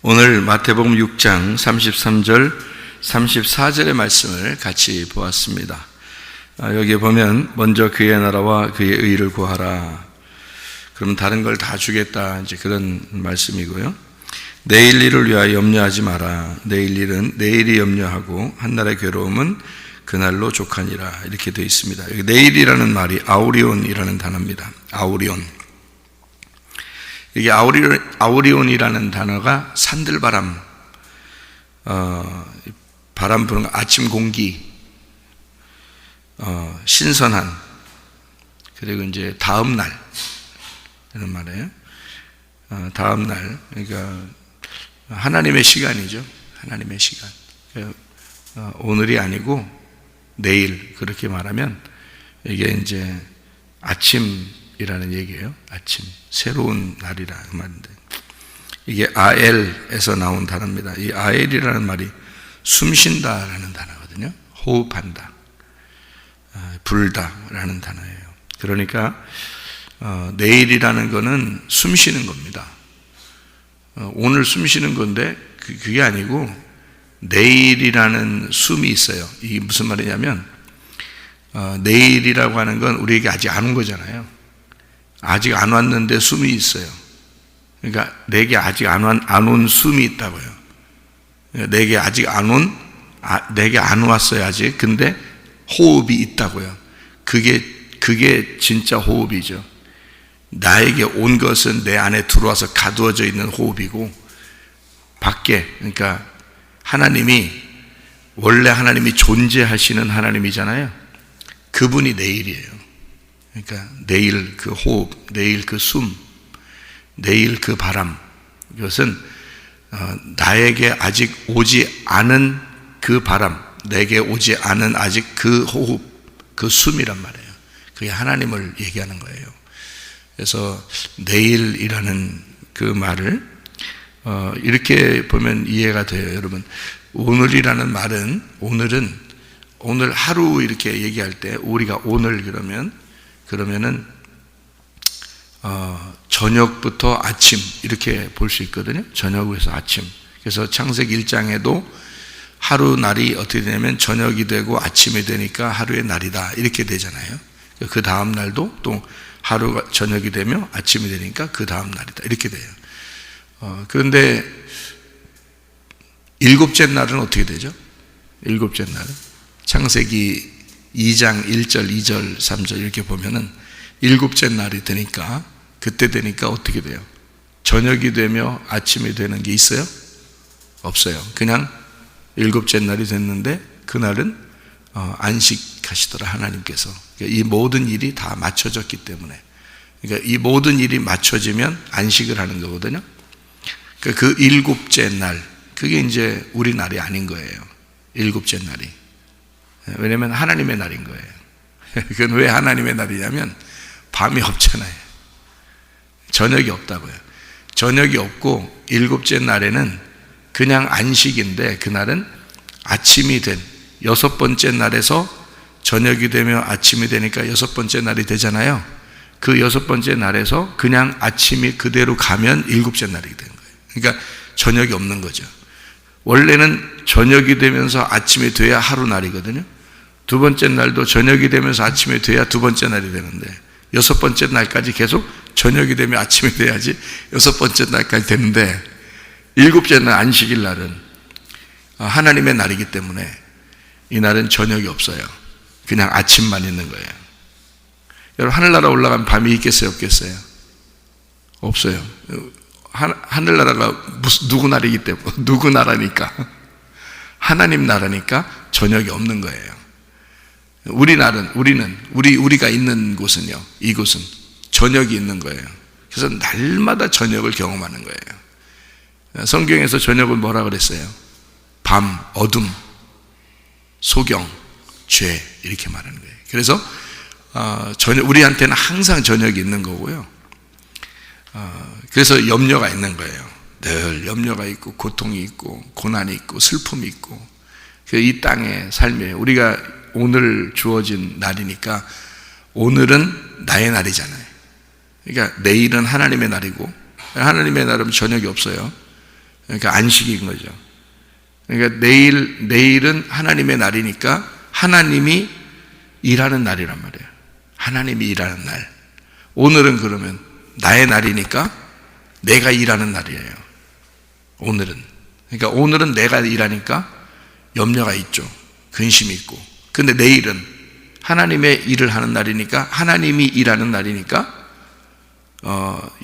오늘 마태복음 6장 33절, 34절의 말씀을 같이 보았습니다. 여기에 보면 먼저 그의 나라와 그의 의를 구하라. 그럼 다른 걸 다 주겠다. 이제 그런 말씀이고요. 내일 일을 위하여 염려하지 마라. 내일 일은 내일이 염려하고 한날의 괴로움은 그날로 족하니라. 이렇게 되어 있습니다. 여기 내일이라는 말이 아우리온이라는 단어입니다. 아우리온. 이게 아우리온이라는 단어가 산들바람, 바람 부는 아침 공기, 신선한, 그리고 이제 다음 날 이런 말이에요. 다음 날, 그러니까 하나님의 시간이죠. 하나님의 시간. 오늘이 아니고 내일, 그렇게 말하면 이게 이제 아침이라는 얘기예요. 아침, 새로운 날이라 그 말인데, 이게 아엘에서 나온 단어입니다. 이 아엘이라는 말이 숨쉰다라는 단어거든요. 호흡한다, 불다라는 단어예요. 그러니까 내일이라는 거는 숨쉬는 겁니다. 오늘 숨쉬는 건데 그게 아니고 내일이라는 숨이 있어요. 이게 무슨 말이냐면 내일이라고 하는 건 우리에게 아직 안 온 거잖아요. 아직 안 왔는데 숨이 있어요. 그러니까 내게 아직 안 온 숨이 있다고요. 내게 아직 내게 안 왔어요 아직. 근데 호흡이 있다고요. 그게 진짜 호흡이죠. 나에게 온 것은 내 안에 들어와서 가두어져 있는 호흡이고, 밖에, 그러니까 원래 하나님이 존재하시는 하나님이잖아요. 그분이 내일이에요. 그러니까 내일 그 호흡, 내일 그 숨, 내일 그 바람, 이것은 나에게 아직 오지 않은 그 바람, 내게 오지 않은 아직 그 호흡, 그 숨이란 말이에요. 그게 하나님을 얘기하는 거예요. 그래서 내일이라는 그 말을 이렇게 보면 이해가 돼요. 여러분, 오늘이라는 말은, 오늘 하루 이렇게 얘기할 때 우리가 오늘 그러면은 저녁부터 아침 이렇게 볼 수 있거든요. 저녁에서 아침. 그래서 창세기 1장에도 하루 날이 어떻게 되냐면 저녁이 되고 아침이 되니까 하루의 날이다 이렇게 되잖아요. 그 다음 날도 또 하루가 저녁이 되며 아침이 되니까 그 다음 날이다 이렇게 돼요. 그런데 일곱째 날은 어떻게 되죠? 일곱째 날은 창세기 2장 1절, 2절, 3절 이렇게 보면은 일곱째 날이 되니까, 그때 되니까 어떻게 돼요? 저녁이 되며 아침이 되는 게 있어요? 없어요. 그냥 일곱째 날이 됐는데 그날은 안식하시더라 하나님께서. 그러니까 이 모든 일이 다 맞춰졌기 때문에, 그러니까 이 모든 일이 맞춰지면 안식을 하는 거거든요. 그러니까 그 일곱째 날, 그게 이제 우리 날이 아닌 거예요. 일곱째 날이. 왜냐하면 하나님의 날인 거예요. 그건 왜 하나님의 날이냐면 밤이 없잖아요. 저녁이 없다고요. 저녁이 없고 일곱째 날에는 그냥 안식인데, 그날은 아침이 된 여섯 번째 날에서 저녁이 되며 아침이 되니까 여섯 번째 날이 되잖아요. 그 여섯 번째 날에서 그냥 아침이 그대로 가면 일곱째 날이 되는 거예요. 그러니까 저녁이 없는 거죠. 원래는 저녁이 되면서 아침이 돼야 하루 날이거든요. 두 번째 날도 저녁이 되면서 아침이 돼야 두 번째 날이 되는데, 여섯 번째 날까지 계속 저녁이 되면 아침이 돼야지 여섯 번째 날까지 되는데, 일곱째 날 안식일 날은 하나님의 날이기 때문에 이 날은 저녁이 없어요. 그냥 아침만 있는 거예요. 여러분, 하늘나라 올라가면 밤이 있겠어요, 없겠어요? 없어요. 하늘나라가 누구 나라이기 때문에, 누구 나라니까, 하나님 나라니까 저녁이 없는 거예요. 우리가 있는 곳은요, 이곳은 저녁이 있는 거예요. 그래서 날마다 저녁을 경험하는 거예요. 성경에서 저녁을 뭐라 그랬어요? 밤, 어둠, 소경, 죄, 이렇게 말하는 거예요. 그래서 우리한테는 항상 저녁이 있는 거고요. 그래서 염려가 있는 거예요. 늘 염려가 있고, 고통이 있고, 고난이 있고, 슬픔이 있고. 이 땅의 삶이에요. 우리가 오늘 주어진 날이니까 오늘은 나의 날이잖아요. 그러니까 내일은 하나님의 날이고, 하나님의 날은 저녁이 없어요. 그러니까 안식인 거죠. 그러니까 내일은 하나님의 날이니까 하나님이 일하는 날이란 말이에요. 하나님이 일하는 날. 오늘은 그러면 나의 날이니까 내가 일하는 날이에요. 오늘은. 그러니까 오늘은 내가 일하니까 염려가 있죠. 근심이 있고. 근데 내일은 하나님의 일을 하는 날이니까, 하나님이 일하는 날이니까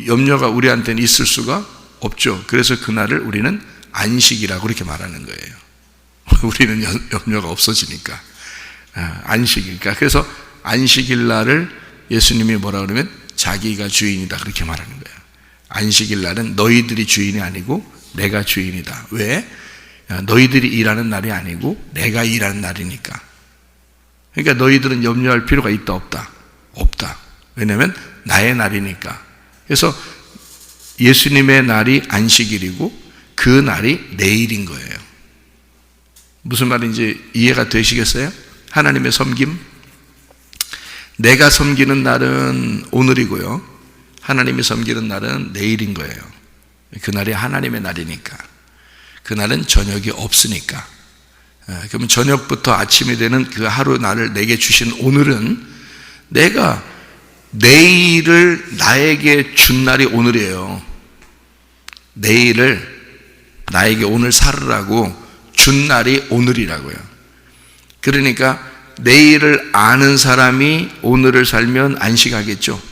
염려가 우리한테는 있을 수가 없죠. 그래서 그날을 우리는 안식이라고 그렇게 말하는 거예요. 우리는 염려가 없어지니까. 안식이니까. 그래서 안식일 날을 예수님이 뭐라 그러면 자기가 주인이다 그렇게 말하는 거예요. 안식일 날은 너희들이 주인이 아니고 내가 주인이다. 왜? 너희들이 일하는 날이 아니고 내가 일하는 날이니까. 그러니까 너희들은 염려할 필요가 있다 없다? 없다. 왜냐하면 나의 날이니까. 그래서 예수님의 날이 안식일이고 그 날이 내일인 거예요. 무슨 말인지 이해가 되시겠어요? 하나님의 섬김. 내가 섬기는 날은 오늘이고요. 하나님이 섬기는 날은 내일인 거예요. 그날이 하나님의 날이니까. 그날은 저녁이 없으니까. 그러면 저녁부터 아침이 되는 그 하루 날을 내게 주신 오늘은 내가 내일을 나에게 준 날이 오늘이에요. 내일을 나에게 오늘 살으라고 준 날이 오늘이라고요. 그러니까 내일을 아는 사람이 오늘을 살면 안식하겠죠.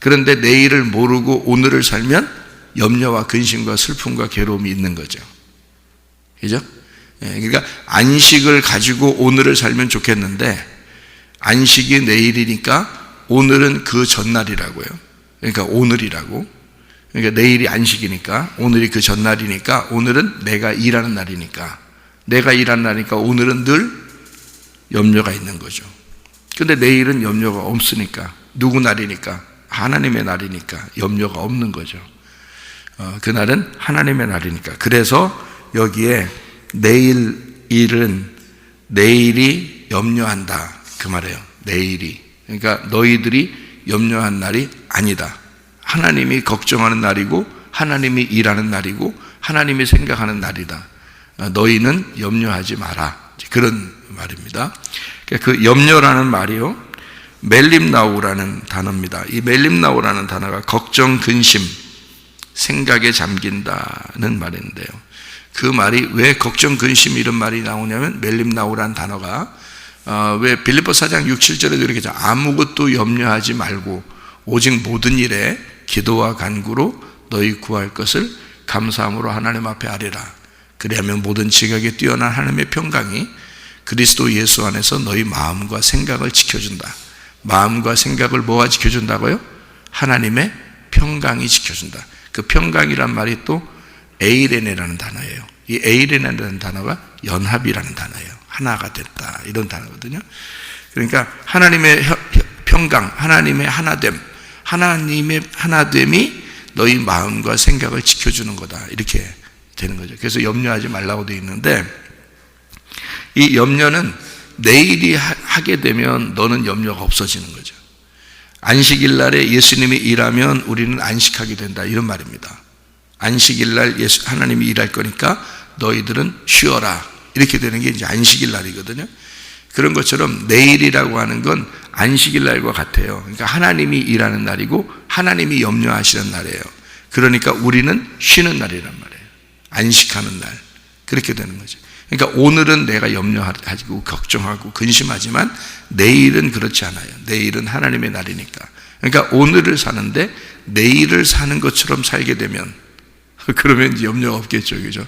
그런데 내일을 모르고 오늘을 살면 염려와 근심과 슬픔과 괴로움이 있는 거죠. 그죠? 그러니까 안식을 가지고 오늘을 살면 좋겠는데 안식이 내일이니까 오늘은 그 전날이라고요. 그러니까 오늘이라고. 그러니까 내일이 안식이니까 오늘이 그 전날이니까 오늘은 내가 일하는 날이니까 내가 일하는 날이니까 오늘은 늘 염려가 있는 거죠. 근데 내일은 염려가 없으니까 누구 날이니까 하나님의 날이니까 염려가 없는 거죠. 그날은 하나님의 날이니까. 그래서 여기에 내일 일은 내일이 염려한다 그 말이에요. 내일이. 그러니까 너희들이 염려한 날이 아니다. 하나님이 걱정하는 날이고 하나님이 일하는 날이고 하나님이 생각하는 날이다. 너희는 염려하지 마라. 그런 말입니다. 그 염려라는 말이요, 멜림나우라는 단어입니다. 이 멜림나우라는 단어가 걱정, 근심, 생각에 잠긴다는 말인데요. 그 말이 왜 걱정, 근심 이런 말이 나오냐면 멜림나우라는 단어가 왜 빌립보 4장 6, 7절에도 이렇게 아무것도 염려하지 말고 오직 모든 일에 기도와 간구로 너희 구할 것을 감사함으로 하나님 앞에 아뢰라. 그리하면 모든 지각에 뛰어난 하나님의 평강이 그리스도 예수 안에서 너희 마음과 생각을 지켜준다. 마음과 생각을 뭐가 지켜준다고요? 하나님의 평강이 지켜준다. 그 평강이란 말이 또 에이레네라는 단어예요. 이 에이레네라는 단어가 연합이라는 단어예요. 하나가 됐다 이런 단어거든요. 그러니까 하나님의 평강, 하나님의 하나됨, 하나님의 하나됨이 너희 마음과 생각을 지켜주는 거다 이렇게 되는 거죠. 그래서 염려하지 말라고 되어 있는데 이 염려는 내일이 하게 되면 너는 염려가 없어지는 거죠. 안식일 날에 예수님이 일하면 우리는 안식하게 된다 이런 말입니다. 안식일 날 하나님이 일할 거니까 너희들은 쉬어라 이렇게 되는 게 이제 안식일 날이거든요. 그런 것처럼 내일이라고 하는 건 안식일 날과 같아요. 그러니까 하나님이 일하는 날이고 하나님이 염려하시는 날이에요. 그러니까 우리는 쉬는 날이란 말이에요. 안식하는 날. 그렇게 되는 거죠. 그러니까 오늘은 내가 염려하고 걱정하고 근심하지만 내일은 그렇지 않아요. 내일은 하나님의 날이니까. 그러니까 오늘을 사는데 내일을 사는 것처럼 살게 되면 그러면 이제 염려가 없겠죠. 그죠?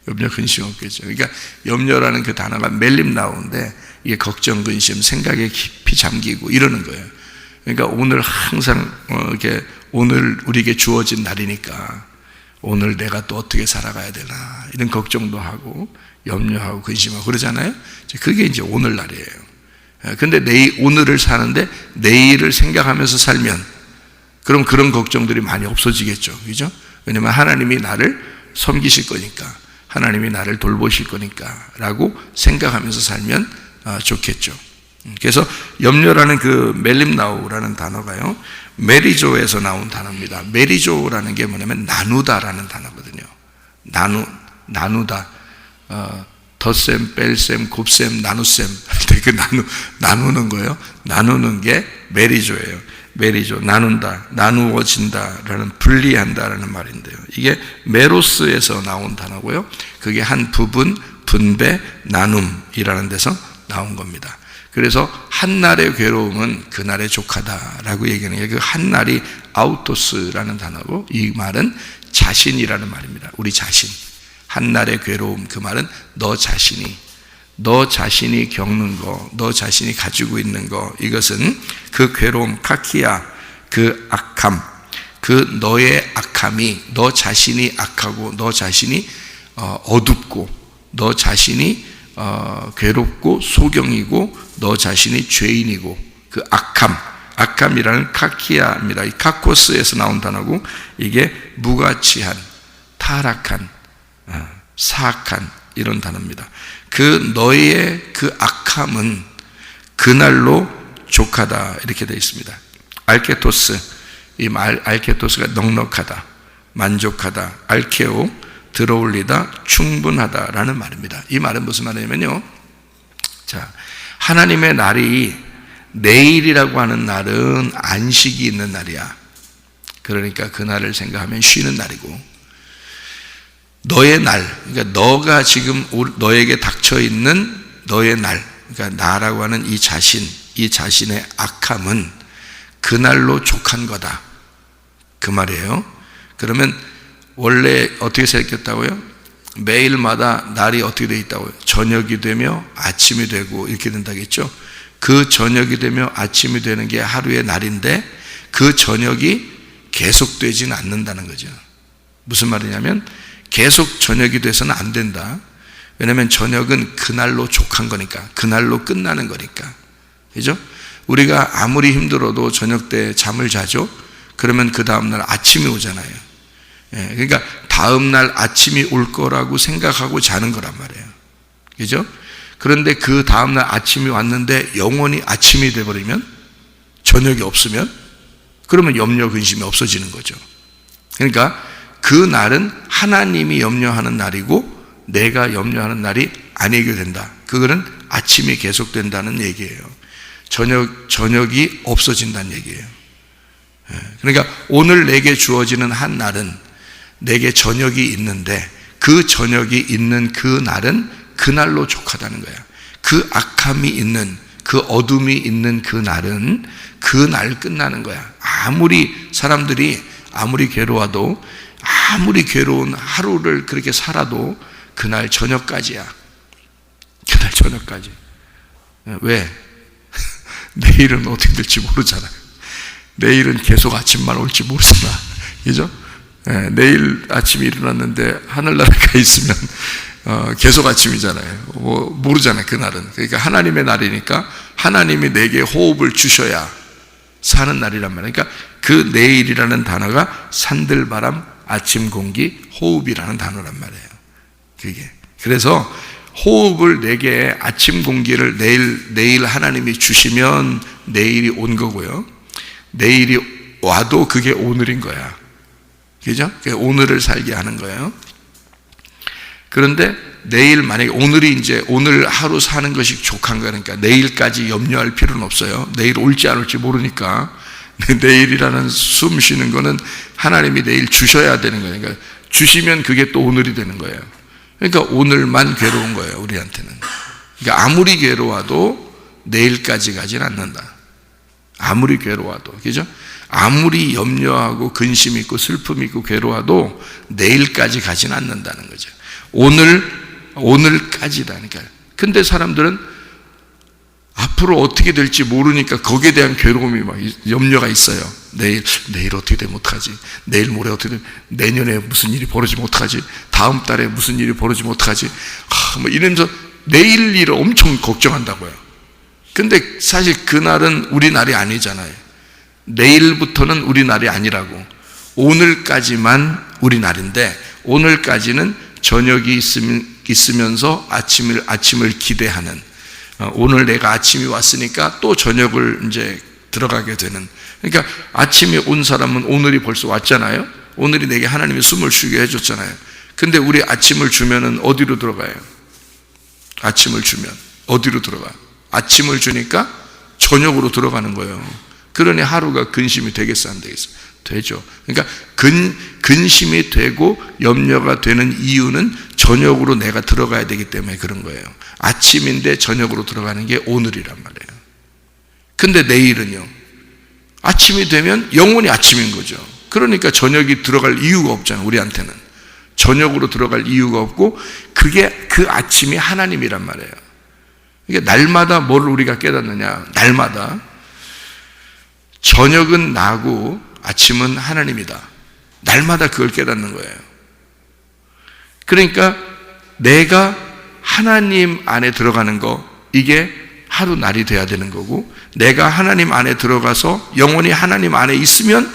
염려, 근심 없겠죠. 그러니까 염려라는 그 단어가 멜림나우인데 이게 걱정, 근심, 생각에 깊이 잠기고 이러는 거예요. 그러니까 오늘 항상 이렇게 오늘 우리에게 주어진 날이니까 오늘 내가 또 어떻게 살아가야 되나 이런 걱정도 하고 염려하고 근심하고 그러잖아요. 그게 이제 오늘날이에요. 근데 오늘을 사는데 내일을 생각하면서 살면 그럼 그런 걱정들이 많이 없어지겠죠. 그죠? 왜냐하면 하나님이 나를 섬기실 거니까 하나님이 나를 돌보실 거니까 라고 생각하면서 살면 좋겠죠. 그래서 염려라는 그 멜림나우라는 단어가요, 메리조에서 나온 단어입니다. 메리조라는 게 뭐냐면 나누다라는 단어거든요. 나누다. 덧셈, 뺄셈, 곱셈, 나눗셈. 그 나누는 거예요. 나누는 게 메리조예요. 메리조, 나눈다, 나누어진다라는, 분리한다라는 말인데요. 이게 메로스에서 나온 단어고요. 그게 한 부분, 분배, 나눔이라는 데서 나온 겁니다. 그래서 한 날의 괴로움은 그날의 족하다라고 얘기하는 게, 그 한 날이 아우토스라는 단어고, 이 말은 자신이라는 말입니다. 우리 자신. 한 날의 괴로움, 그 말은 너 자신이 겪는 거, 너 자신이 가지고 있는 거, 이것은 그 괴로움, 카키야, 그 악함, 그 너의 악함이, 너 자신이 악하고, 너 자신이 어둡고, 너 자신이 괴롭고 소경이고, 너 자신이 죄인이고, 그 악함이라는 카키야입니다. 이 카코스에서 나온 단어고, 이게 무가치한, 타락한, 사악한, 이런 단어입니다. 그 너의 그 악함은 그날로 족하다, 이렇게 되어 있습니다. 알케토스, 이 말 알케토스가 넉넉하다, 만족하다, 알케오, 들어올리다, 충분하다라는 말입니다. 이 말은 무슨 말이냐면요, 자, 하나님의 날이, 내일이라고 하는 날은 안식이 있는 날이야. 그러니까 그 날을 생각하면 쉬는 날이고, 너의 날, 그러니까 너가 지금 너에게 닥쳐 있는 너의 날, 그러니까 나라고 하는 이 자신의 악함은 그날로 족한 거다, 그 말이에요. 그러면 원래 어떻게 생겼다고요? 매일마다 날이 어떻게 되어 있다고요? 저녁이 되며 아침이 되고 이렇게 된다겠죠. 그 저녁이 되며 아침이 되는 게 하루의 날인데, 그 저녁이 계속되지는 않는다는 거죠. 무슨 말이냐면, 계속 저녁이 돼서는 안 된다. 왜냐하면 저녁은 그날로 족한 거니까, 그날로 끝나는 거니까. 그죠? 우리가 아무리 힘들어도 저녁 때 잠을 자죠? 그러면 그 다음날 아침이 오잖아요. 그러니까 다음날 아침이 올 거라고 생각하고 자는 거란 말이에요. 그죠? 그런데 그 다음날 아침이 왔는데 영원히 아침이 돼버리면, 저녁이 없으면, 그러면 염려, 근심이 없어지는 거죠. 그러니까 그 날은 하나님이 염려하는 날이고 내가 염려하는 날이 아니게 된다. 그거는 아침이 계속된다는 얘기예요. 저녁이 없어진다는 얘기예요. 그러니까 오늘 내게 주어지는 한 날은 내게 저녁이 있는데, 그 저녁이 있는 그 날은 그날로 족하다는 거야. 그 악함이 있는, 그 어둠이 있는 그 날은 그날 끝나는 거야. 사람들이 아무리 괴로워도, 아무리 괴로운 하루를 그렇게 살아도 그날 저녁까지야. 그날 저녁까지. 왜? 내일은 어떻게 될지 모르잖아요. 내일은 계속 아침만 올지 모르잖아. 그죠? 내일 아침에 일어났는데 하늘나라에 가 있으면 계속 아침이잖아요. 모르잖아요, 그날은. 그러니까 하나님의 날이니까 하나님이 내게 호흡을 주셔야 사는 날이란 말이에요. 그러니까 그 내일이라는 단어가 산들바람, 아침 공기, 호흡이라는 단어란 말이에요. 그게. 그래서 호흡을 내게, 아침 공기를 내일 하나님이 주시면 내일이 온 거고요. 내일이 와도 그게 오늘인 거야. 그죠? 오늘을 살게 하는 거예요. 그런데 내일 만약에 오늘 하루 사는 것이 족한 거니까 내일까지 염려할 필요는 없어요. 내일 올지 안 올지 모르니까. 내일이라는 숨 쉬는 거는 하나님이 내일 주셔야 되는 거니까, 주시면 그게 또 오늘이 되는 거예요. 그러니까 오늘만 괴로운 거예요, 우리한테는. 그러니까 아무리 괴로워도 내일까지 가진 않는다. 아무리 괴로워도, 그죠? 아무리 염려하고 근심 있고 슬픔 있고 괴로워도 내일까지 가진 않는다는 거죠. 오늘까지다니까요. 근데 사람들은 앞으로 어떻게 될지 모르니까 거기에 대한 괴로움이 막 염려가 있어요. 내일 어떻게 되면 어떡하지? 내일 모레 어떻게 되면, 내년에 무슨 일이 벌어지면 어떡하지? 다음 달에 무슨 일이 벌어지면 어떡하지? 이러면서 내일 일을 엄청 걱정한다고요. 근데 사실 그날은 우리 날이 아니잖아요. 내일부터는 우리 날이 아니라고. 오늘까지만 우리 날인데, 오늘까지는 저녁이 있으면서 아침을 기대하는, 오늘 내가 아침이 왔으니까 또 저녁을 이제 들어가게 되는. 그러니까 아침이 온 사람은 오늘이 벌써 왔잖아요. 오늘이 내게 하나님이 숨을 쉬게 해줬잖아요. 근데 우리 아침을 주면은 어디로 들어가요? 아침을 주면 어디로 들어가요? 아침을 주니까 저녁으로 들어가는 거예요. 그러니 하루가 근심이 되겠어, 안 되겠어? 되죠. 그러니까 근심이 되고 염려가 되는 이유는 저녁으로 내가 들어가야 되기 때문에 그런 거예요. 아침인데 저녁으로 들어가는 게 오늘이란 말이에요. 근데 내일은요, 아침이 되면 영원히 아침인 거죠. 그러니까 저녁이 들어갈 이유가 없잖아요. 우리한테는 저녁으로 들어갈 이유가 없고, 그게 그 아침이 하나님이란 말이에요. 이게 날마다 뭘 우리가 깨닫느냐, 날마다 저녁은 나고 아침은 하나님이다. 날마다 그걸 깨닫는 거예요. 그러니까 내가 하나님 안에 들어가는 거, 이게 하루 날이 돼야 되는 거고, 내가 하나님 안에 들어가서 영원히 하나님 안에 있으면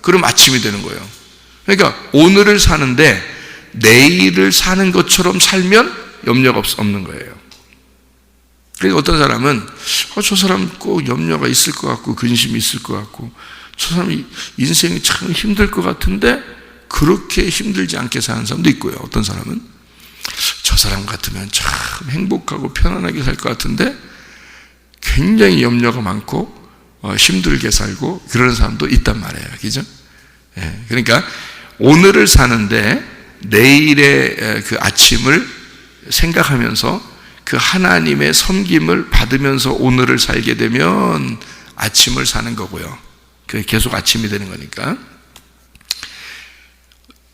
그럼 아침이 되는 거예요. 그러니까 오늘을 사는데 내일을 사는 것처럼 살면 염려가 없는 거예요. 그러니까 어떤 사람은 저 사람 꼭 염려가 있을 것 같고 근심이 있을 것 같고 저 사람이 인생이 참 힘들 것 같은데 그렇게 힘들지 않게 사는 사람도 있고요. 어떤 사람은 저 사람 같으면 참 행복하고 편안하게 살 것 같은데 굉장히 염려가 많고 힘들게 살고 그러는 사람도 있단 말이에요. 그죠? 예, 그러니까 오늘을 사는데 내일의 그 아침을 생각하면서 그 하나님의 섬김을 받으면서 오늘을 살게 되면 아침을 사는 거고요. 그게 계속 아침이 되는 거니까.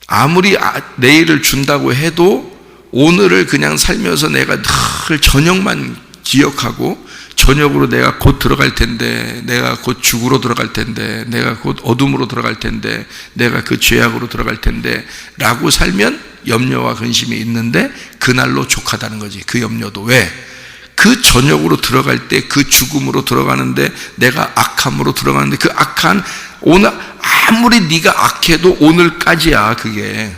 아무리 내일을 준다고 해도 오늘을 그냥 살면서 내가 늘 저녁만 기억하고 저녁으로 내가 곧 들어갈 텐데, 내가 곧 죽으로 들어갈 텐데, 내가 곧 어둠으로 들어갈 텐데, 내가 그 죄악으로 들어갈 텐데 라고 살면 염려와 근심이 있는데 그날로 족하다는 거지. 그 염려도. 왜? 그 저녁으로 들어갈 때 그 죽음으로 들어가는데 내가 악함으로 들어가는데 그 악한 오늘 아무리 네가 악해도 오늘까지야 그게.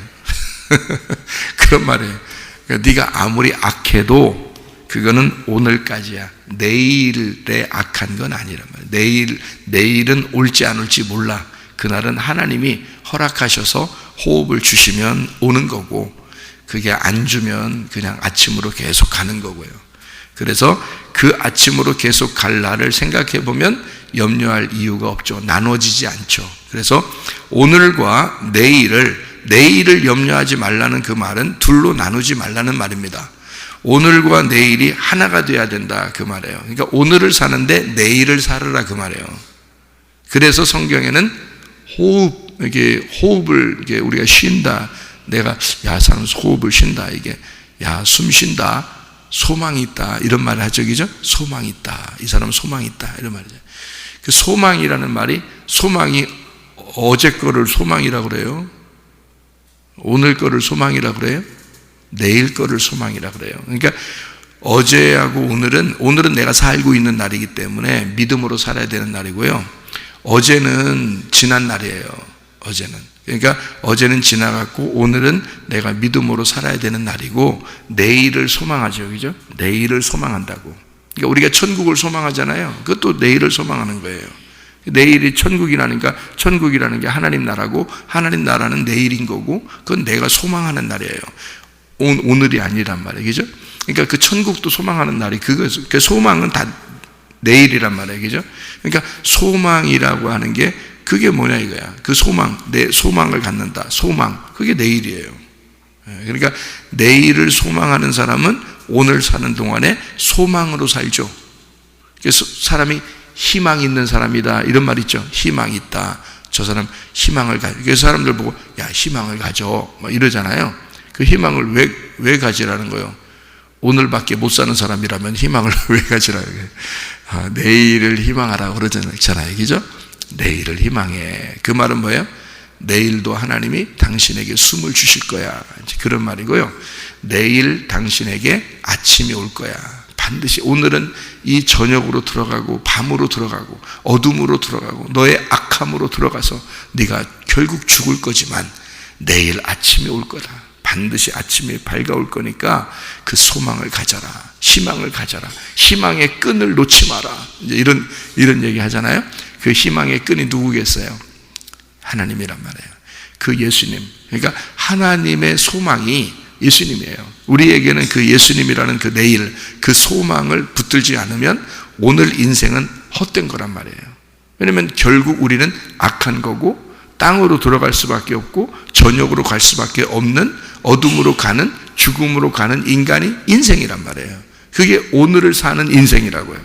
그런 말이에요. 그러니까 네가 아무리 악해도 그거는 오늘까지야. 내일의 악한 건 아니란 말이에요. 내일은 올지 안 올지 몰라. 그날은 하나님이 허락하셔서 호흡을 주시면 오는 거고, 그게 안 주면 그냥 아침으로 계속 가는 거고요. 그래서 그 아침으로 계속 갈 날을 생각해 보면 염려할 이유가 없죠. 나눠지지 않죠. 그래서 오늘과 내일을 염려하지 말라는 그 말은 둘로 나누지 말라는 말입니다. 오늘과 내일이 하나가 돼야 된다 그 말이에요. 그러니까 오늘을 사는데 내일을 살으라 그 말이에요. 그래서 성경에는 호흡을 이게 우리가 쉰다. 내가 사람 호흡을 쉰다. 이게 숨 쉰다. 소망이 있다. 이런 말을 하죠. 그죠? 소망이 있다. 이 사람은 소망이 있다. 이런 말이죠. 그 소망이라는 말이, 소망이 어제 거를 소망이라고 그래요. 오늘 거를 소망이라고 그래요. 내일 거를 소망이라고 그래요. 그러니까 어제하고 오늘은 내가 살고 있는 날이기 때문에 믿음으로 살아야 되는 날이고요. 어제는 지난 날이에요. 그러니까 어제는 지나갔고 오늘은 내가 믿음으로 살아야 되는 날이고, 내일을 소망하죠. 그죠? 내일을 소망한다고. 그러니까 우리가 천국을 소망하잖아요. 그것도 내일을 소망하는 거예요. 내일이 천국이라니까, 천국이라는 게 하나님 나라고, 하나님 나라는 내일인 거고, 그건 내가 소망하는 날이에요. 오늘이 아니란 말이에요. 그죠? 그러니까 그 천국도 소망하는 날이 그 소망은 다 내일이란 말이에요. 그죠? 그러니까 소망이라고 하는 게 그게 뭐냐 이거야. 그 소망, 내 소망을 갖는다. 소망. 그게 내일이에요. 그러니까 내일을 소망하는 사람은 오늘 사는 동안에 소망으로 살죠. 그래서 사람이 희망 있는 사람이다. 이런 말 있죠. 희망이 있다. 저 사람 희망을 가져. 그래서 사람들 보고 희망을 가져. 막 이러잖아요. 그 희망을 왜 가지라는 거예요? 오늘밖에 못 사는 사람이라면 희망을 왜 가지라고 해요? 내일을 희망하라고 그러잖아요. 그죠? 내일을 희망해. 그 말은 뭐예요? 내일도 하나님이 당신에게 숨을 주실 거야. 그런 말이고요. 내일 당신에게 아침이 올 거야. 반드시. 오늘은 이 저녁으로 들어가고 밤으로 들어가고 어둠으로 들어가고 너의 악함으로 들어가서 네가 결국 죽을 거지만 내일 아침이 올 거다. 반드시 아침이 밝아올 거니까 그 소망을 가져라. 희망을 가져라. 희망의 끈을 놓지 마라. 이제 이런 얘기 하잖아요. 그 희망의 끈이 누구겠어요? 하나님이란 말이에요. 그 예수님. 그러니까 하나님의 소망이 예수님이에요. 우리에게는 그 예수님이라는 그 내일, 그 소망을 붙들지 않으면 오늘 인생은 헛된 거란 말이에요. 왜냐하면 결국 우리는 악한 거고 땅으로 들어갈 수밖에 없고 전역으로 갈 수밖에 없는 어둠으로 가는, 죽음으로 가는 인간이 인생이란 말이에요. 그게 오늘을 사는 인생이라고요.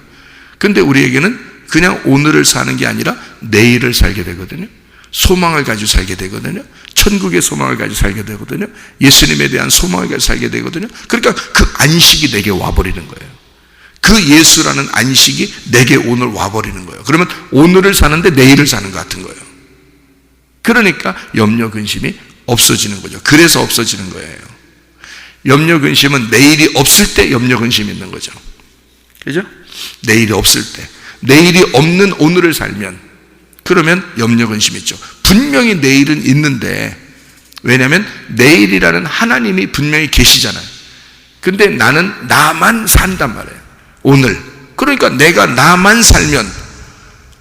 근데 우리에게는 그냥 오늘을 사는 게 아니라 내일을 살게 되거든요. 소망을 가지고 살게 되거든요. 천국의 소망을 가지고 살게 되거든요. 예수님에 대한 소망을 가지고 살게 되거든요. 그러니까 그 안식이 내게 와버리는 거예요. 그 예수라는 안식이 내게 오늘 와버리는 거예요. 그러면 오늘을 사는데 내일을 사는 것 같은 거예요. 그러니까 염려 근심이 없어지는 거죠. 그래서 없어지는 거예요. 염려 근심은 내일이 없을 때 염려 근심이 있는 거죠. 그죠? 내일이 없을 때, 내일이 없는 오늘을 살면, 그러면 염려 근심이 있죠. 분명히 내일은 있는데, 왜냐하면 내일이라는 하나님이 분명히 계시잖아요. 근데 나는 나만 산단 말이에요. 오늘. 그러니까 내가 나만 살면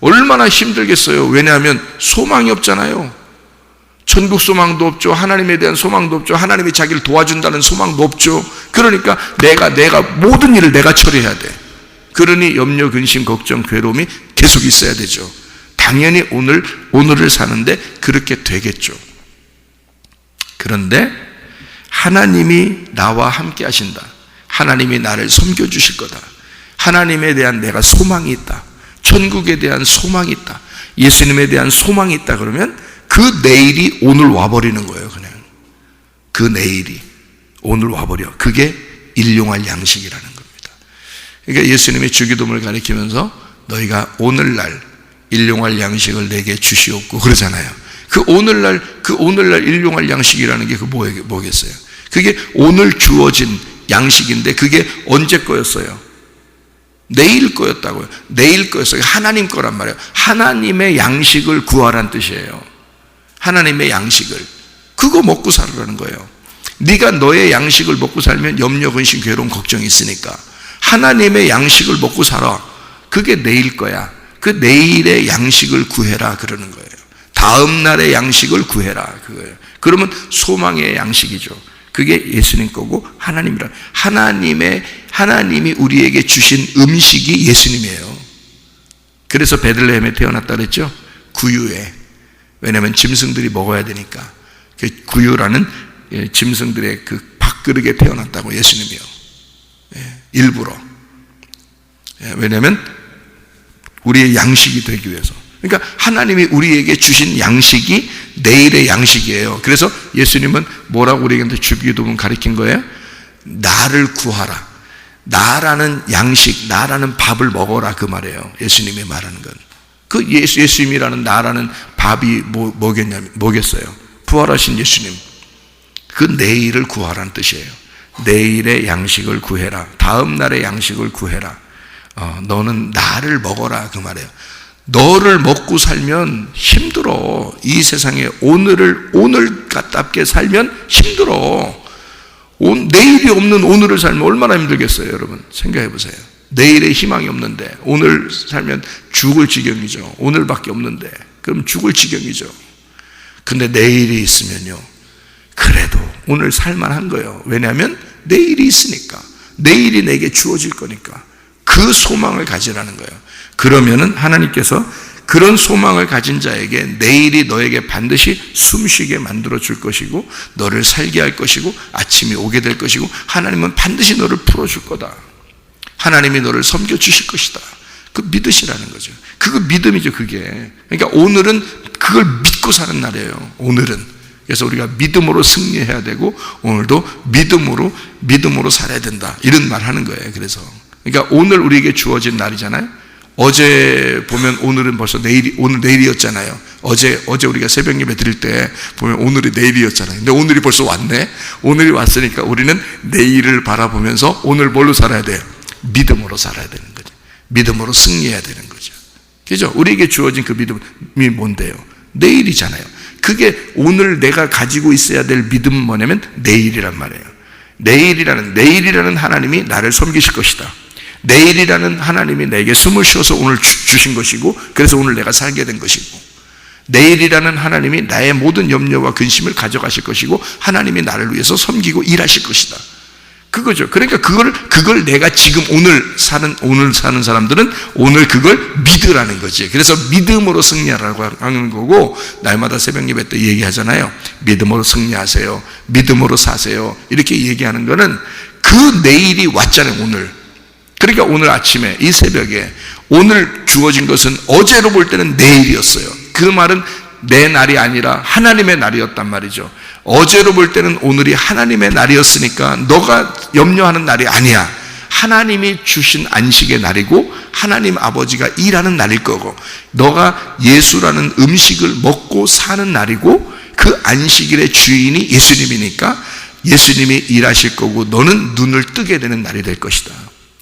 얼마나 힘들겠어요. 왜냐하면 소망이 없잖아요. 천국 소망도 없죠. 하나님에 대한 소망도 없죠. 하나님이 자기를 도와준다는 소망도 없죠. 그러니까 내가 모든 일을 내가 처리해야 돼. 그러니 염려, 근심, 걱정, 괴로움이 계속 있어야 되죠. 당연히 오늘을 사는데 그렇게 되겠죠. 그런데 하나님이 나와 함께 하신다. 하나님이 나를 섬겨주실 거다. 하나님에 대한 내가 소망이 있다. 천국에 대한 소망이 있다. 예수님에 대한 소망이 있다. 그러면 그 내일이 오늘 와버리는 거예요. 그냥 그 내일이 오늘 와버려. 그게 일용할 양식이라는 겁니다. 그러니까 예수님이 주기도문을 가리키면서 너희가 오늘날 일용할 양식을 내게 주시옵고 그러잖아요. 그 오늘날 일용할 양식이라는 게 그 뭐겠어요? 그게 오늘 주어진 양식인데 그게 언제 거였어요? 내일 거였다고요. 내일 거였어요. 하나님 거란 말이에요. 하나님의 양식을 구하라는 뜻이에요. 하나님의 양식을. 그거 먹고 살으라는 거예요. 네가 너의 양식을 먹고 살면 염려, 근심, 괴로움, 걱정이 있으니까 하나님의 양식을 먹고 살아. 그게 내일 거야. 그 내일의 양식을 구해라 그러는 거예요. 다음 날의 양식을 구해라 그거예요. 그러면 소망의 양식이죠. 그게 예수님 거고 하나님이라. 하나님이 우리에게 주신 음식이 예수님이에요. 그래서 베들레헴에 태어났다 그랬죠. 구유에. 왜냐하면 짐승들이 먹어야 되니까. 그 구유라는 짐승들의 그 밥그릇에 태어났다고 예수님이요. 일부러. 왜냐하면 우리의 양식이 되기 위해서. 그러니까 하나님이 우리에게 주신 양식이 내일의 양식이에요. 그래서 예수님은 뭐라고 우리에게 주기도문 가르친 거예요? 나를 구하라. 나라는 양식, 나라는 밥을 먹어라 그 말이에요. 예수님이 말하는 건. 그 예수님이라는 나라는 밥이 뭐겠어요? 부활하신 예수님. 그 내일을 구하라는 뜻이에요. 내일의 양식을 구해라. 다음 날의 양식을 구해라. 너는 나를 먹어라 그 말이에요. 너를 먹고 살면 힘들어. 이 세상에 오늘답게 살면 힘들어. 내일이 없는 오늘을 살면 얼마나 힘들겠어요, 여러분? 생각해 보세요. 내일에 희망이 없는데 오늘 살면 죽을 지경이죠. 오늘밖에 없는데 그럼 죽을 지경이죠. 근데 내일이 있으면요, 그래도 오늘 살만한 거예요. 왜냐하면 내일이 있으니까. 내일이 내게 주어질 거니까. 그 소망을 가지라는 거예요. 그러면은 하나님께서 그런 소망을 가진 자에게 내일이 너에게 반드시 숨쉬게 만들어 줄 것이고 너를 살게 할 것이고 아침이 오게 될 것이고 하나님은 반드시 너를 풀어줄 거다. 하나님이 너를 섬겨 주실 것이다. 그 믿으시라는 거죠. 그거 믿음이죠, 그게. 그러니까 오늘은 그걸 믿고 사는 날이에요. 오늘은. 그래서 우리가 믿음으로 승리해야 되고 오늘도 믿음으로 살아야 된다. 이런 말 하는 거예요. 그래서 그러니까 오늘 우리에게 주어진 날이잖아요. 어제 보면 오늘은 벌써 오늘 내일이었잖아요. 어제 우리가 새벽 예배 드릴 때 보면 오늘이 내일이었잖아요. 근데 오늘이 벌써 왔네. 오늘이 왔으니까 우리는 내일을 바라보면서 오늘 뭘로 살아야 돼요? 믿음으로 살아야 되는 거죠. 믿음으로 승리해야 되는 거죠. 그죠? 우리에게 주어진 그 믿음이 뭔데요? 내일이잖아요. 그게 오늘 내가 가지고 있어야 될 믿음은 뭐냐면 내일이란 말이에요. 내일이라는 하나님이 나를 섬기실 것이다. 내일이라는 하나님이 내게 숨을 쉬어서 오늘 주신 것이고 그래서 오늘 내가 살게 된 것이고 내일이라는 하나님이 나의 모든 염려와 근심을 가져가실 것이고 하나님이 나를 위해서 섬기고 일하실 것이다. 그거죠. 그러니까 그걸 내가 지금 오늘 사는 사람들은 오늘 그걸 믿으라는 거지. 그래서 믿음으로 승리하라고 하는 거고, 날마다 새벽 예배 때 얘기하잖아요. 믿음으로 승리하세요. 믿음으로 사세요. 이렇게 얘기하는 거는 그 내일이 왔잖아요, 오늘. 그러니까 오늘 아침에 이 새벽에 오늘 주어진 것은 어제로 볼 때는 내일이었어요. 그 말은 내 날이 아니라 하나님의 날이었단 말이죠. 어제로 볼 때는 오늘이 하나님의 날이었으니까 너가 염려하는 날이 아니야. 하나님이 주신 안식의 날이고 하나님 아버지가 일하는 날일 거고, 너가 예수라는 음식을 먹고 사는 날이고, 그 안식일의 주인이 예수님이니까 예수님이 일하실 거고 너는 눈을 뜨게 되는 날이 될 것이다.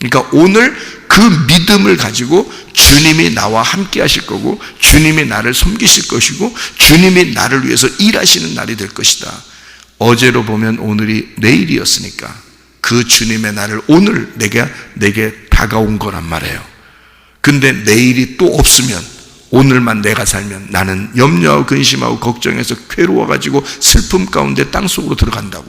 그러니까 오늘 그 믿음을 가지고 주님이 나와 함께 하실 거고, 주님이 나를 섬기실 것이고, 주님이 나를 위해서 일하시는 날이 될 것이다. 어제로 보면 오늘이 내일이었으니까 그 주님의 날을 오늘 내게 다가온 거란 말이에요. 근데 내일이 또 없으면, 오늘만 내가 살면 나는 염려하고 근심하고 걱정해서 괴로워가지고 슬픔 가운데 땅속으로 들어간다고.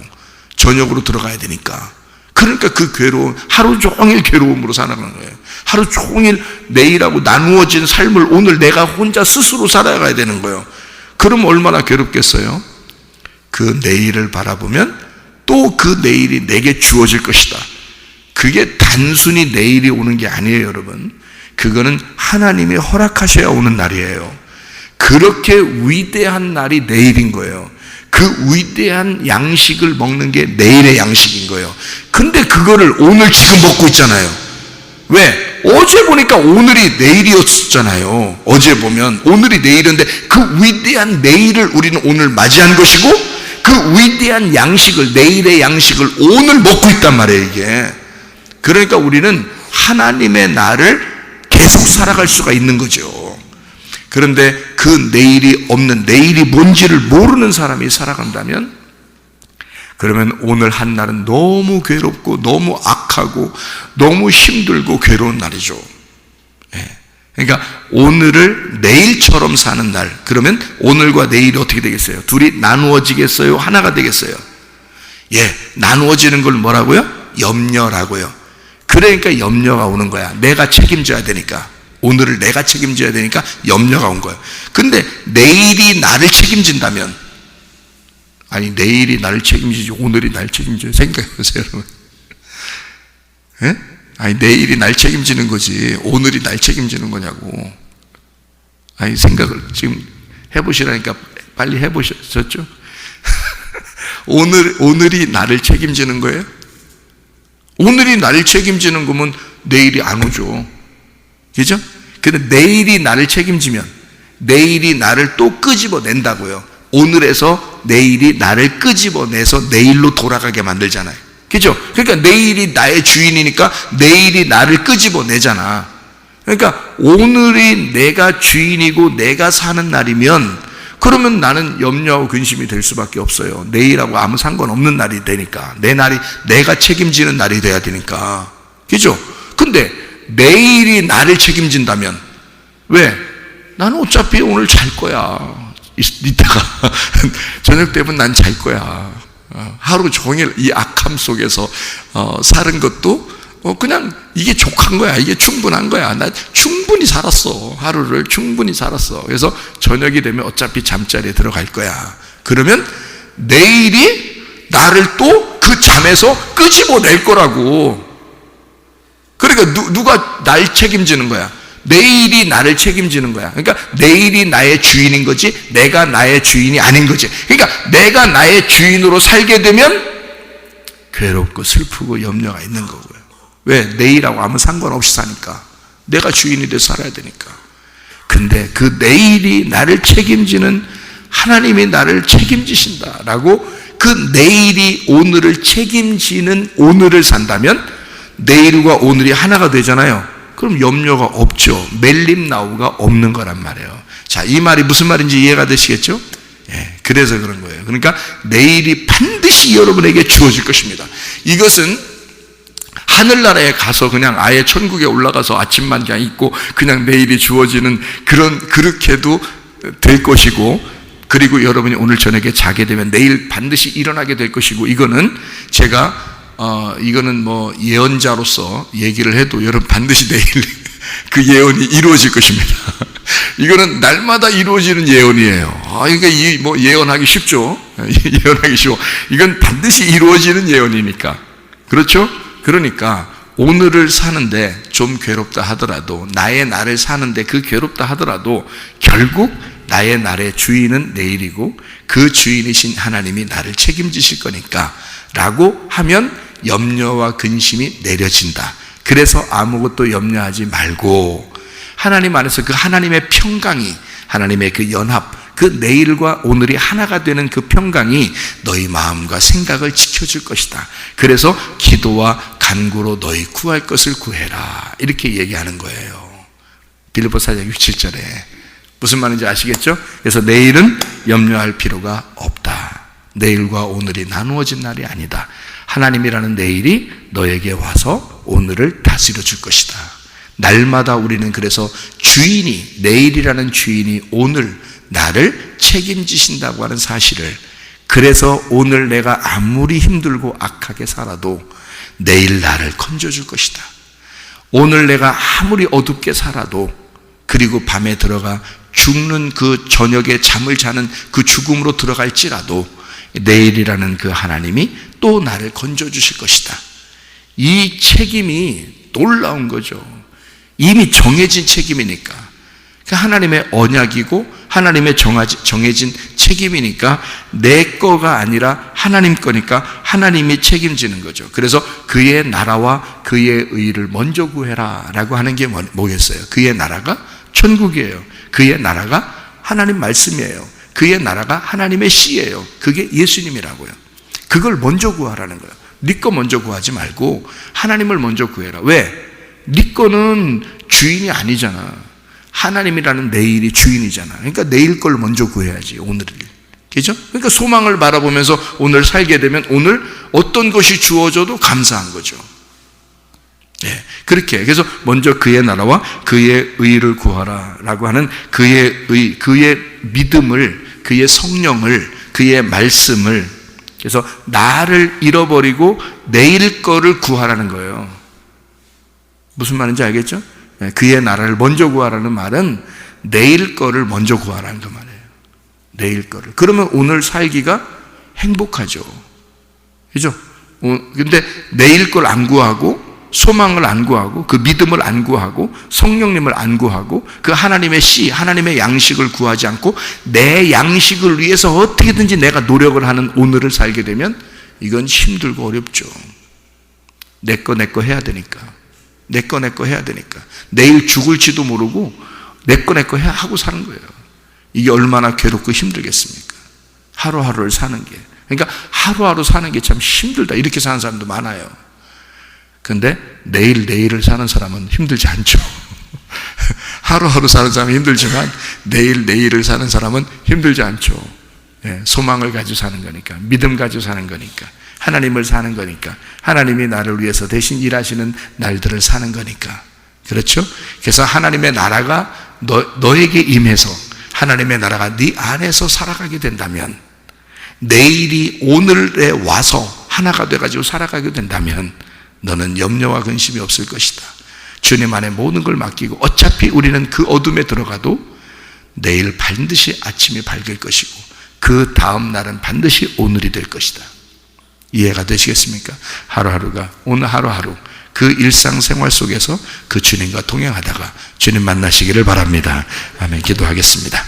저녁으로 들어가야 되니까. 그러니까 그 괴로움, 하루 종일 괴로움으로 살아가는 거예요. 하루 종일 내일하고 나누어진 삶을 오늘 내가 혼자 스스로 살아가야 되는 거예요. 그럼 얼마나 괴롭겠어요? 그 내일을 바라보면 또 그 내일이 내게 주어질 것이다. 그게 단순히 내일이 오는 게 아니에요, 여러분. 그거는 하나님이 허락하셔야 오는 날이에요. 그렇게 위대한 날이 내일인 거예요. 그 위대한 양식을 먹는 게 내일의 양식인 거예요. 근데 그거를 오늘 지금 먹고 있잖아요. 왜? 어제 보니까 오늘이 내일이었잖아요. 어제 보면 오늘이 내일인데 그 위대한 내일을 우리는 오늘 맞이한 것이고, 그 위대한 양식을, 내일의 양식을 오늘 먹고 있단 말이에요, 이게. 그러니까 우리는 하나님의 날을 계속 살아갈 수가 있는 거죠. 그런데 그 내일이 없는, 내일이 뭔지를 모르는 사람이 살아간다면, 그러면 오늘 한 날은 너무 괴롭고 너무 악하고 너무 힘들고 괴로운 날이죠. 그러니까 오늘을 내일처럼 사는 날, 그러면 오늘과 내일이 어떻게 되겠어요? 둘이 나누어지겠어요? 하나가 되겠어요? 나누어지는 걸 뭐라고요? 염려라고요. 그러니까 염려가 오는 거야. 내가 책임져야 되니까. 오늘을 내가 책임져야 되니까 염려가 온 거예요. 근데 내일이 나를 책임진다면, 아니 내일이 나를 책임지지 오늘이 나를 책임져요? 생각해보세요, 여러분. 아니 내일이 날 책임지는 거지 오늘이 날 책임지는 거냐고. 아니 생각을 지금 해보시라니까 빨리 해보셨죠? 오늘이 나를 책임지는 거예요? 오늘이 나를 책임지는 거면 내일이 안 오죠. 그죠? 근데 내일이 나를 책임지면 내일이 나를 또 끄집어낸다고요. 오늘에서 내일이 나를 끄집어내서 내일로 돌아가게 만들잖아요. 그죠? 그러니까 내일이 나의 주인이니까 내일이 나를 끄집어내잖아. 그러니까 오늘이 내가 주인이고 내가 사는 날이면, 그러면 나는 염려하고 근심이 될 수밖에 없어요. 내일하고 아무 상관없는 날이 되니까. 내 날이 내가 책임지는 날이 돼야 되니까. 그죠? 근데 내일이 나를 책임진다면, 왜? 나는 어차피 오늘 잘 거야. 이따가 저녁 되면 난 잘 거야. 하루 종일 이 악함 속에서 사는 것도 그냥 이게 족한 거야. 이게 충분한 거야. 나 충분히 살았어. 하루를 충분히 살았어. 그래서 저녁이 되면 어차피 잠자리에 들어갈 거야. 그러면 내일이 나를 또 그 잠에서 끄집어낼 거라고. 그러니까 누가 날 책임지는 거야? 내일이 나를 책임지는 거야. 그러니까 내일이 나의 주인인 거지 내가 나의 주인이 아닌 거지. 그러니까 내가 나의 주인으로 살게 되면 괴롭고 슬프고 염려가 있는 거고요. 왜? 내일하고 아무 상관없이 사니까. 내가 주인이 돼서 살아야 되니까. 근데 그 내일이 나를 책임지는 하나님이 나를 책임지신다라고, 그 내일이 오늘을 책임지는 오늘을 산다면 내일과 오늘이 하나가 되잖아요. 그럼 염려가 없죠. 멜림나우가 없는 거란 말이에요. 자, 이 말이 무슨 말인지 이해가 되시겠죠? 그래서 그런 거예요. 그러니까 내일이 반드시 여러분에게 주어질 것입니다. 이것은 하늘나라에 가서 그냥 아예 천국에 올라가서 아침만 그냥 있고 그냥 내일이 주어지는 그렇게도 될 것이고, 그리고 여러분이 오늘 저녁에 자게 되면 내일 반드시 일어나게 될 것이고, 이거는 제가 이거는 뭐 예언자로서 얘기를 해도 여러분 반드시 내일 그 예언이 이루어질 것입니다. 이거는 날마다 이루어지는 예언이에요. 그러니까 뭐 예언하기 쉽죠. 예언하기 쉬워. 이건 반드시 이루어지는 예언이니까. 그렇죠? 그러니까 오늘을 사는데 좀 괴롭다 하더라도, 나의 날을 사는데 그 괴롭다 하더라도 결국 나의 날의 주인은 내일이고 그 주인이신 하나님이 나를 책임지실 거니까 라고 하면 염려와 근심이 내려진다. 그래서 아무것도 염려하지 말고 하나님 안에서 그 하나님의 평강이, 하나님의 그 연합, 그 내일과 오늘이 하나가 되는 그 평강이 너희 마음과 생각을 지켜줄 것이다. 그래서 기도와 간구로 너희 구할 것을 구해라. 이렇게 얘기하는 거예요. 빌립보 4장 6, 7절에. 무슨 말인지 아시겠죠? 그래서 내일은 염려할 필요가 없다. 내일과 오늘이 나누어진 날이 아니다. 하나님이라는 내일이 너에게 와서 오늘을 다스려 줄 것이다. 날마다 우리는 그래서 주인이, 내일이라는 주인이 오늘 나를 책임지신다고 하는 사실을, 그래서 오늘 내가 아무리 힘들고 악하게 살아도 내일 나를 건져줄 것이다. 오늘 내가 아무리 어둡게 살아도, 그리고 밤에 들어가 죽는 그 저녁에 잠을 자는 그 죽음으로 들어갈지라도 내일이라는 그 하나님이 또 나를 건져주실 것이다. 이 책임이 놀라운 거죠. 이미 정해진 책임이니까. 하나님의 언약이고 하나님의 정해진 책임이니까 내 거가 아니라 하나님 거니까 하나님이 책임지는 거죠. 그래서 그의 나라와 그의 의를 먼저 구해라 라고 하는 게 뭐겠어요? 그의 나라가 천국이에요. 그의 나라가 하나님 말씀이에요. 그의 나라가 하나님의 씨예요. 그게 예수님이라고요. 그걸 먼저 구하라는 거예요. 네 거 먼저 구하지 말고 하나님을 먼저 구해라. 왜? 네 거는 주인이 아니잖아. 하나님이라는 내일이 주인이잖아. 그러니까 내일 걸 먼저 구해야지, 오늘을. 그죠? 그러니까 소망을 바라보면서 오늘 살게 되면 오늘 어떤 것이 주어져도 감사한 거죠. 네, 그렇게. 그래서 먼저 그의 나라와 그의 의를 구하라 라고 하는 그의 의, 그의 믿음을, 그의 성령을, 그의 말씀을, 그래서 나를 잃어버리고 내일 거를 구하라는 거예요. 무슨 말인지 알겠죠? 그의 나라를 먼저 구하라는 말은 내일 거를 먼저 구하라는 그 말이에요. 내일 거를. 그러면 오늘 살기가 행복하죠. 그죠? 근데 내일 걸 안 구하고, 소망을 안 구하고, 그 믿음을 안 구하고, 성령님을 안 구하고, 그 하나님의 씨, 하나님의 양식을 구하지 않고 내 양식을 위해서 어떻게든지 내가 노력을 하는 오늘을 살게 되면 이건 힘들고 어렵죠. 내 거 해야 되니까. 내 거 해야 되니까. 내일 죽을지도 모르고 내 거 하고 사는 거예요. 이게 얼마나 괴롭고 힘들겠습니까? 하루하루를 사는 게. 그러니까 하루하루 사는 게 참 힘들다, 이렇게 사는 사람도 많아요. 근데 내일을 사는 사람은 힘들지 않죠. 하루하루 사는 사람은 힘들지만 내일을 사는 사람은 힘들지 않죠. 네, 소망을 가지고 사는 거니까, 믿음 가지고 사는 거니까, 하나님을 사는 거니까, 하나님이 나를 위해서 대신 일하시는 날들을 사는 거니까. 그렇죠? 그래서 하나님의 나라가 너에게 임해서 하나님의 나라가 네 안에서 살아가게 된다면, 내일이 오늘에 와서 하나가 돼가지고 살아가게 된다면 너는 염려와 근심이 없을 것이다. 주님 안에 모든 걸 맡기고, 어차피 우리는 그 어둠에 들어가도 내일 반드시 아침이 밝을 것이고 그 다음 날은 반드시 오늘이 될 것이다. 이해가 되시겠습니까? 하루하루가, 오늘 하루하루 그 일상생활 속에서 그 주님과 동행하다가 주님 만나시기를 바랍니다. 아멘. 기도하겠습니다.